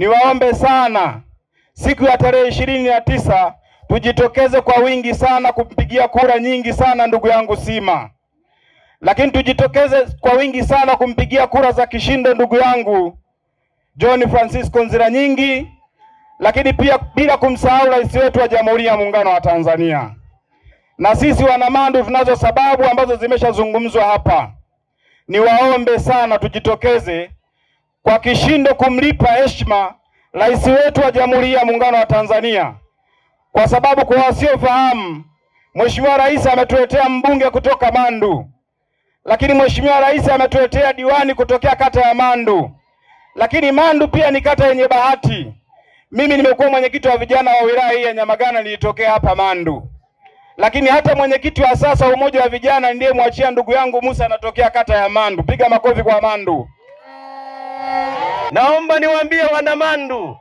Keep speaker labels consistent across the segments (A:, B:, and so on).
A: niwaombe sana siku ya tarehe 29 tujitokeze kwa wingi sana kumpigia kura nyingi sana ndugu yangu Sima. Lakini tujitokeze kwa wingi sana kumpigia kura za kishindo ndugu yangu John Francisco Nziranyingi, lakini pia bila kumsahau rais wetu wa Jamhuri ya Muungano wa Tanzania. Na sisi wanamandu tunazo sababu ambazo zimeshazungumzwa hapa. Niwaombe sana tujitokeze kwa kishindo kumlipa heshima rais wetu wa Jamhuri ya Muungano wa Tanzania. Kwa sababu kwa wasiofahamu, Mheshimiwa Rais ametuletea mbunge kutoka Mandu. Lakini Mheshimiwa Rais ametuletea diwani kutokea kata ya Mandu. Lakini Mandu pia ni kata yenye bahati. Mimi nimekuwa mwenyekiti wa vijana wa wilaya hii ya Nyamagana, nilitokea hapa Mandu. Lakini hata mwenyekiti wa sasa umoja wa vijana ndiye mwachia ndugu yangu Musa, anatokea kata ya Mandu. Piga makofi kwa Mandu.
B: Naomba niwaambie wana Mandu,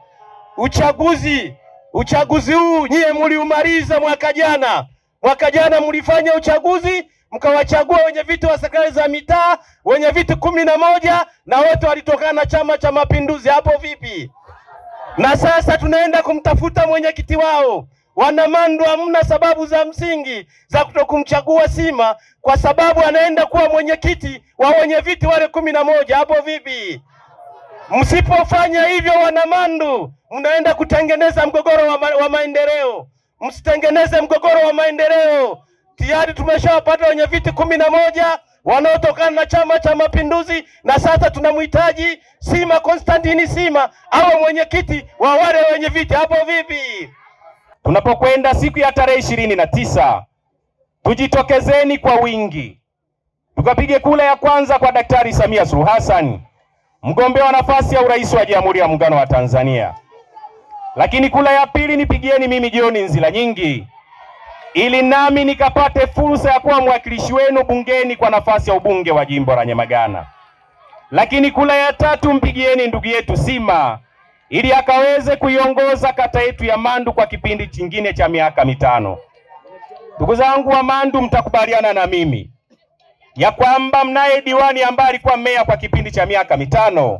B: uchaguzi huu nyie mliumaliza mwaka jana. Mwaka jana mlifanya uchaguzi, mkawachagua wenye viti wa serikali za mitaa, wenye viti 11 na wote walitokana na Chama cha Mapinduzi. Hapo vipi? Na sasa tunaenda kumtafuta mwenyekiti wao. Wana Mandu, hamna sababu za msingi za kutokumchagua Sima, kwa sababu anaenda kuwa mwenyekiti wa wenye viti wale 11. Hapo vipi? Msipofanya hivyo wana Mandu, mnaenda kutengeneza mgogoro wa maendeleo. Msitengeneze mgogoro wa maendeleo. Tayari tumeshawapata wenye viti 11 wanaotokana na Chama cha Mapinduzi, na sasa tunamhitaji Sima Constantine Sima awe mwenyekiti wa wale wenye viti. Hapo vipi?
A: Tunapokwenda siku ya tarehe 29, tujitokezeni kwa wingi tukapige kura ya kwanza kwa Daktari Samia Suluhu Hassan, mgombea wa nafasi ya urais wa Jamhuri ya Muungano wa Tanzania. Lakini kura ya pili nipigieni mimi John Nziranyingi, ili nami nikapate fursa ya kuwa mwakilishi wenu bungeni kwa nafasi ya ubunge wa jimbo la Nyamagana. Lakini kura ya tatu mpigieni ndugu yetu Sima, ili akaweze kuiongoza kata yetu ya Mandu kwa kipindi kingine cha miaka 5. Ndugu zangu wa Mandu, mtakubaliana na mimi ya kwamba mnaye diwani ambaye alikuwa meya kwa kipindi cha miaka 5,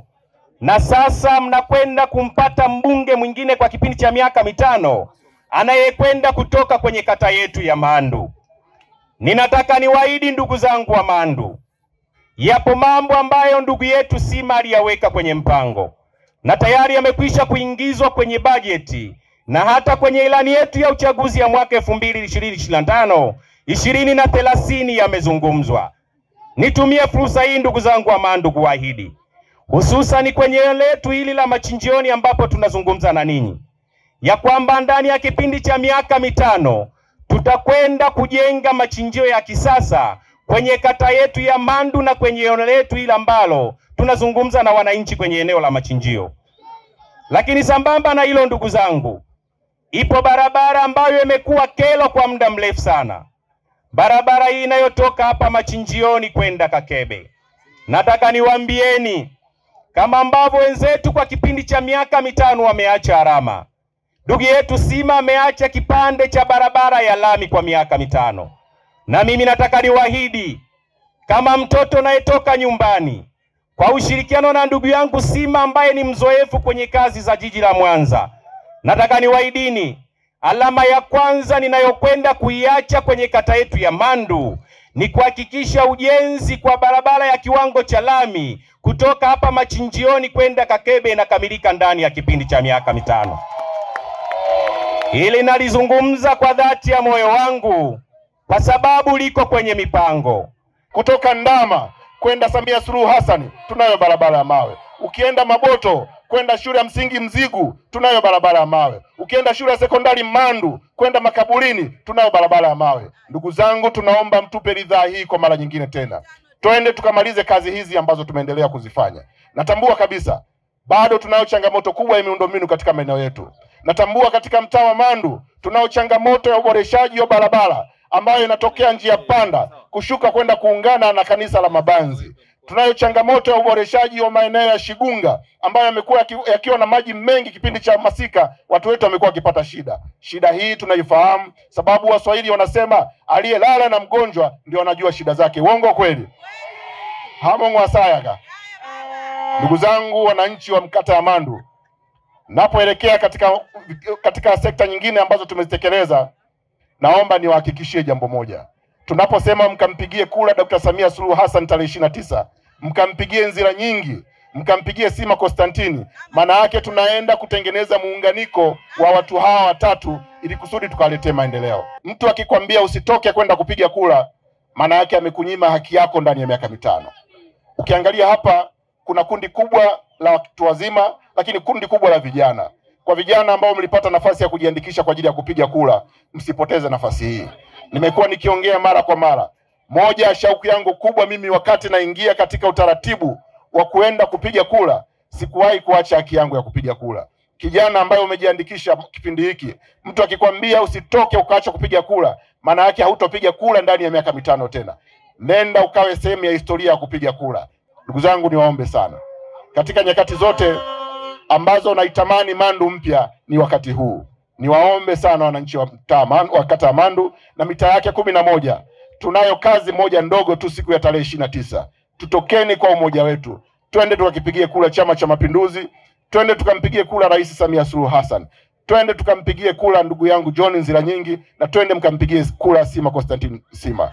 A: na sasa mnakwenda kumpata mbunge mwingine kwa kipindi cha miaka 5 anayekwenda kutoka kwenye kata yetu ya Mandu. Ninataka niwaahidi ndugu zangu wa Mandu, yapo mambo ambayo ndugu yetu Sima aliyaweka kwenye mpango na tayari yamekwisha kuingizwa kwenye bajeti na hata kwenye ilani yetu ya uchaguzi ya mwaka 2025 2030 yamezungumzwa. Nitumie fursa hii ndugu zangu wa Mandu kuahidi, hususan kwenye letu hili la machinjioni ambapo tunazungumza na ninyi, ya kwamba ndani ya kipindi cha miaka 5 tutakwenda kujenga machinjio ya kisasa kwenye kata yetu ya Mandu na kwenye eneo letu hili ambalo tunazungumza na wananchi kwenye eneo la machinjio. Lakini sambamba na hilo ndugu zangu, ipo barabara ambayo imekuwa kero kwa muda mrefu sana. Barabara hii inayotoka hapa machinjioni kwenda Kakebe. Nataka niwaambieni, kama ambavyo wenzetu kwa kipindi cha miaka 5 wameacha alama, ndugu yetu Sima ameacha kipande cha barabara ya lami kwa miaka 5. Na mimi nataka niwaahidi, kama mtoto anayetoka nyumbani, kwa ushirikiano na ndugu yangu Sima ambaye ni mzoefu kwenye kazi za jiji la Mwanza, nataka niwaahidini, alama ya kwanza ninayokwenda kuiacha kwenye kata yetu ya Mandu ni kuhakikisha ujenzi kwa barabara ya kiwango cha lami kutoka hapa machinjioni kwenda Kakebe inakamilika ndani ya kipindi cha miaka 5. Hili nalizungumza kwa dhati ya moyo wangu kwa sababu liko kwenye mipango.
C: Kutoka Ndama kwenda Samia Suluhu Hassan tunayo barabara ya mawe. Ukienda Maboto kwenda shule ya msingi Mzigu tunayo barabara ya mawe. Ukienda shule ya sekondari Mandu kwenda Makaburini tunayo barabara ya mawe. Ndugu zangu, tunaomba mtupe ridhaa hii kwa mara nyingine tena. Twende tukamalize kazi hizi ambazo tumeendelea kuzifanya. Natambua kabisa bado tunayo changamoto kubwa ya miundombinu katika maeneo yetu. Natambua katika mtaa wa Mandu tunayo changamoto ya uboreshaji wa barabara ambayo inatokea njia panda kushuka kwenda kuungana na kanisa la Mabanzi. Tunayo changamoto ya uboreshaji wa maeneo ya Shigunga ambayo yamekuwa yakiwa na maji mengi kipindi cha masika, watu wetu wamekuwa wakipata shida. Shida hii tunaifahamu, sababu Waswahili wanasema aliyelala na mgonjwa ndio anajua shida zake. Uongo kweli? Hamongo asayaka. Ndugu zangu wananchi wa mkata ya Mandu, Napoelekea katika sekta nyingine ambazo tumezitekeleza, naomba niwahakikishie jambo moja. Tunaposema mkampigie kura Dr. Samia Suluhu Hassan tarehe 29, mkampigie Nzira Nyingi, mkampigie Sima Konstantini, maana yake tunaenda kutengeneza muunganiko wa watu hawa watatu ili kusudi tukaletee maendeleo. Mtu akikwambia usitoke kwenda kupiga kura, maana yake amekunyima haki yako ndani ya miaka mitano. Ukiangalia hapa kuna kundi kubwa la watu wazima, lakini kundi kubwa la vijana. Kwa vijana ambao mlipata nafasi ya kujiandikisha kwa ajili ya kupiga kura, msipoteze nafasi hii. Nimekuwa nikiongea mara kwa mara. Moja ya shauku yangu kubwa mimi wakati naingia katika utaratibu wa kuenda kupiga kura, sikuwahi kuacha haki yangu ya kupiga kura. Kijana ambaye umejiandikisha kipindi hiki, mtu akikwambia usitoke ukaacha kupiga kura, maana yake hautopiga kura ndani ya miaka mitano tena. Nenda ukawe sehemu ya historia ya kupiga kura. Ndugu zangu, niwaombe sana, katika nyakati zote ambazo naitamani Mandu mpya ni wakati huu. Niwaombe sana wananchi wa kata ya Mandu na mitaa yake 11. Tunayo kazi moja ndogo tu siku ya tarehe 29. Tutokeni kwa umoja wetu. Twende tukakipigie kura Chama cha Mapinduzi. Twende tukampigie kura Rais Samia Suluhu Hassan. Twende tukampigie kura ndugu yangu John Nzira Nyingi, na twende mkampigie kura Sima Konstantini Sima.